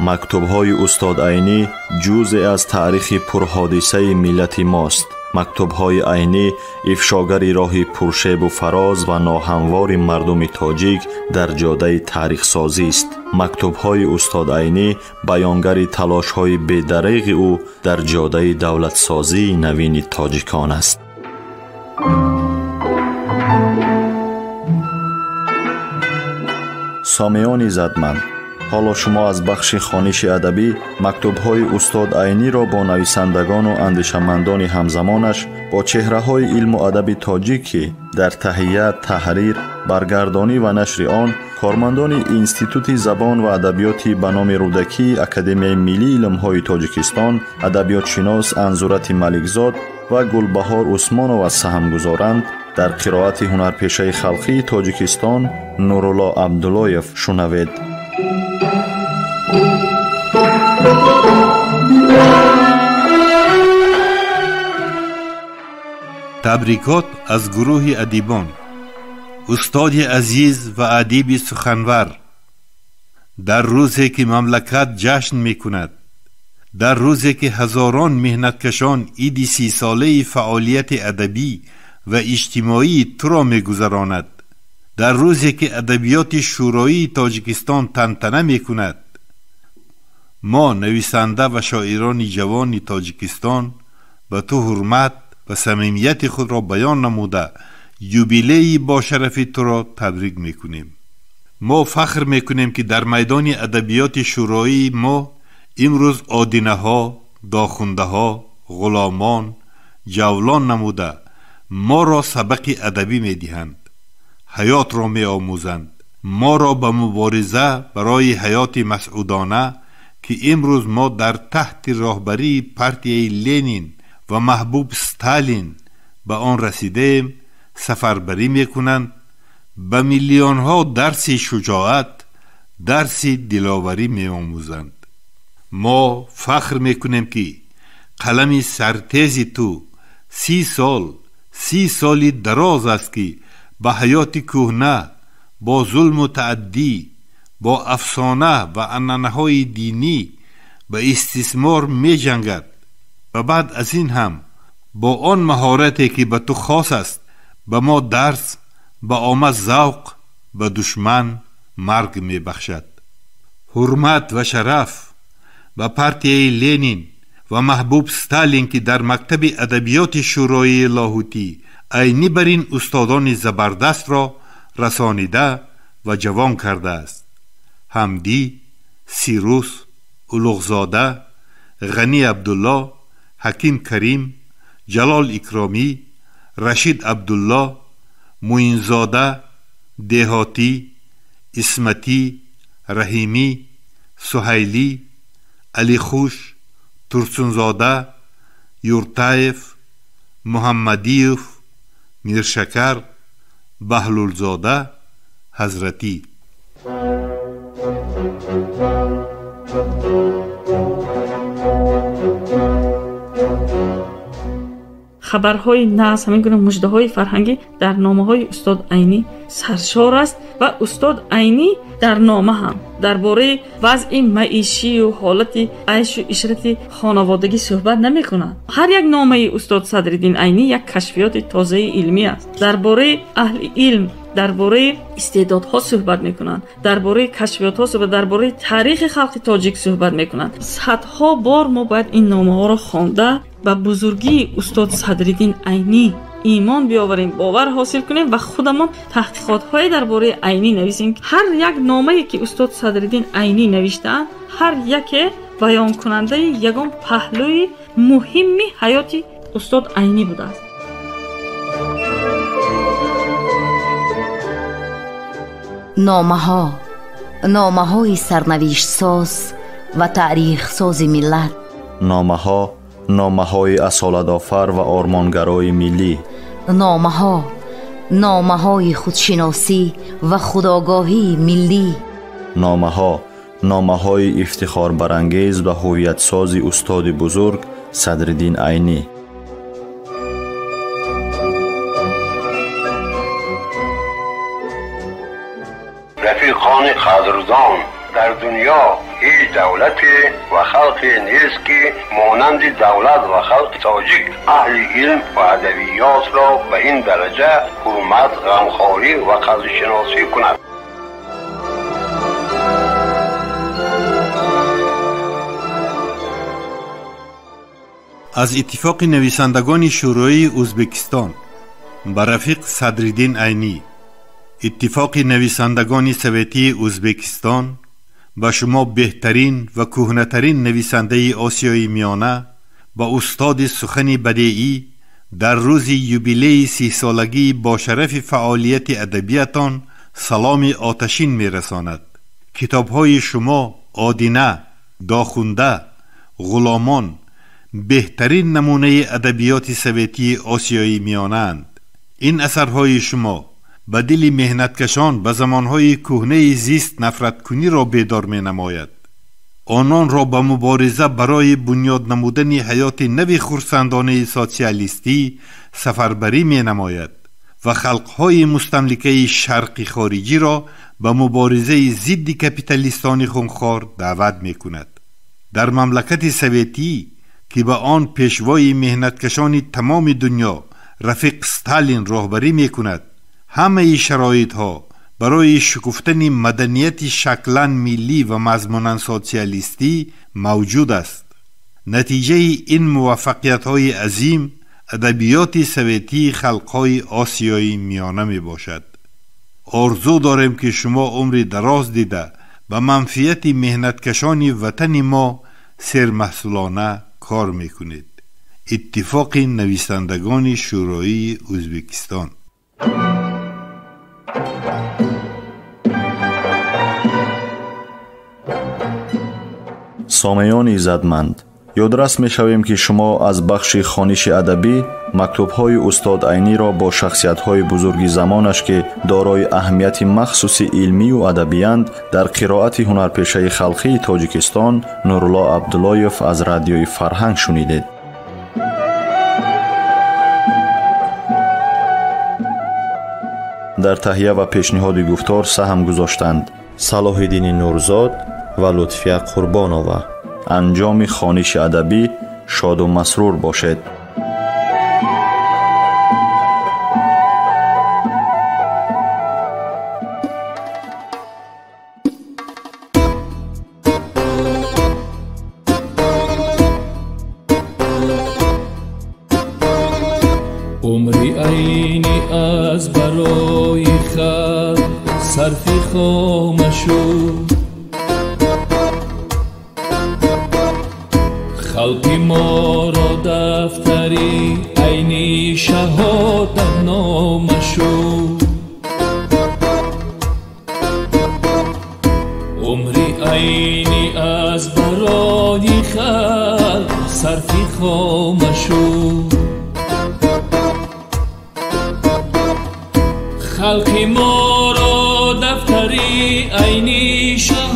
مکتوب‌های استاد عینی جزئی از تاریخ پرحادثه ملت ماست. مکتوب‌های عینی افشاگری راه پرشیب و فراز و ناهموار مردم تاجیک در جاده تاریخ سازی است. مکتوب‌های استاد عینی بیانگر تلاش‌های بی‌دریغ او در جاده دولت سازی نوین تاجیکان است. سامیان عزتمند، حالا شما از بخش خوانش ادبی مکتوب‌های استاد عینی را با نویسندگان و اندیشمندان همزمانش با چهره‌های علم و ادب تاجیک در تهیه، تحریر، برگردانی و نشر آن کارمندان اینستیتوت زبان و ادبیات به نام رودکی اکادمی ملی علم‌های تاجیکستان، ادبیات شناس انزورت ملکزاد و گلبهار عثمانова سهم گذارند. در قرائت هنرپیشه خلقی تاجیکستان نورالله عبداللهیف شنوید. تبریکات از گروه ادیبان. استاد عزیز و ادیب سخنور، در روزی که مملکت جشن می کند، در روزی که هزاران مهنتکشان عید 30 ساله فعالیت ادبی و اجتماعی تو را می گذراند، در روزی که ادبیات شورایی تاجیکستان تنتنه می کند، ما نویسنده و شاعران جوان تاجیکستان به تو حرمت و صمیمیت خود را بیان نموده یوبیلی با شرف تو را تبریک می کنیم. ما فخر می کنیم که در میدان ادبیات شورایی ما امروز آدینه ها، داخونده ها، غلامان، جولان نموده ما را سبق ادبی می دهند، حیات را می آموزند، ما را به مبارزه برای حیات مسعودانه که امروز ما در تحت راهبری پارتی لنین و محبوب ستالین به آن رسیدیم سفربری می کنند، به میلیون ها درس شجاعت، درس دلاوری می آموزند. ما فخر می کنیم که قلم سرتیز تو 30 سالی دراز است که با حیات کهنه، با ظلم و تعدی، با افسانه و عنعنه‌های دینی به استثمار می جنگد و بعد از این هم با آن مهارتی که به تو خاص است به ما درس، به آمد ذوق، به دشمن مرگ می بخشد. حرمت و شرف به پارتی لنین و محبوب ستالین که در مکتب ادبیات شورایی لاهوتی عینی بر این استادان زبردست را رسانیده و جوان کرده است. حمدی، سیروس، اولوغزاده، غنی عبدالله، حکیم کریم، جلال اکرامی، رشید عبدالله، موینزاده، دهاتی، اسمتی، رحیمی، سهیلی، علی خوش، ترسونزاده، یورتایف، محمدیوف، میرشکر، بهلولزاده، حضرتی. خبرهای ناز، همین گونه مژده‌های فرهنگی در نامه‌های استاد عینی سرشار است و استاد عینی در نامه هم درباره وضع معیشی و حالت عیش و عشرت خانوادگی صحبت نمی‌کند. هر یک نامه استاد صدرالدین عینی یک کشفیات تازه علمی است. درباره اهل علم، درباره استعدادها صحبت میکنند، درباره کشفیات‌ها صحبت، درباره تاریخ خلق تاجیک صحبت میکنند. صدها بار ما باید این نامه‌ها را خوانده به بزرگی استاد صدرالدین عینی ایمان بیاوریم، باور حاصل کنیم و خودمان تحقیقات‌های درباره عینی نویسیم. هر یک نامه‌ای که استاد صدرالدین عینی نوشته‌اند، هر یک بیان کننده یگان پهلوی مهمی حیات استاد عینی بوده است. نامه‌های سرنوشت ساز و تاریخ ساز ملت. نامه‌های اصالت آفر و آرمانگرای ملی. نامه‌های خودشناسی و خودآگاهی ملی. نامه‌های افتخار برانگیز و هویت سازی استاد بزرگ صدرالدین عینی. رفیقان قدردان در دنیا هیچ دولتی و خلقی نیست که مانند دولت و خلق تاجیک اهل علم و ادبیات را به این درجه حرمت، غمخواری و قدرشناسی کند. از اتفاق نویسندگان شورای ازبکستان با رفیق صدرالدین عینی، اتفاق نویسندگان سویتی ازبکستان با شما بهترین و کهنه‌ترین نویسنده آسیای میانه با استاد سخن بدیعی در روز یوبیله 30 سالگی با شرف فعالیت ادبیاتان سلام آتشین میرساند. کتاب‌های شما آدینه، داخونده، غلامان بهترین نمونه ادبیات سویتی آسیای میانه اند. این اثرهای شما به دل مهنتکشان به زمانهای کهنه زیست نفرت کنی را بیدار می نماید. آنان را به مبارزه برای بنیاد نمودن حیات نوی خرسندانه سوسیالیستی سفربری می نماید و خلقهای مستملکه شرقی خارجی را به مبارزه ضد کپیتالیستان خونخوار دعوت می کند. در مملکت سویتی که به آن پیشوای مهنتکشان تمام دنیا رفیق استالین راهبری می کند، همه شرایط ها برای شکفتن مدنیت شکلن ملی و مضمونا سوسیالیستی موجود است. نتیجه این موفقیت های عظیم ادبیات سویتی خلقهای آسیای میانه می باشد. آرزو داریم که شما عمر دراز دیده به منفیت مهنتکشان وطن ما سرمحصولانه کار میکنید. اتفاق نویسندگان شورای ازبکستان. سامعان عزتمند، یادرس می‌شویم که شما از بخش خوانش ادبی مکتوب‌های استاد عینی را با شخصیت‌های بزرگ زمانش که دارای اهمیت مخصوص علمی و ادبی اند در قرائت هنرپیشه خلقی تاجیکستان نورالله عبداللهیف از رادیوی فرهنگ شنیدید. در تهیه و پیشنهاد گفتار سهم گذاشتند صلاح‌الدین نورزاد و لطفیه قربانова. انجام خوانش ادبی شاد و مسرور باشد. عمری عینی از برای خلق صرفی خامشو، خلقی ما را دفتری عینی شهادت نامشو. عمری عینی از برای خلق صرفی خامشو، خلقی ما را دفتری عینی شهادت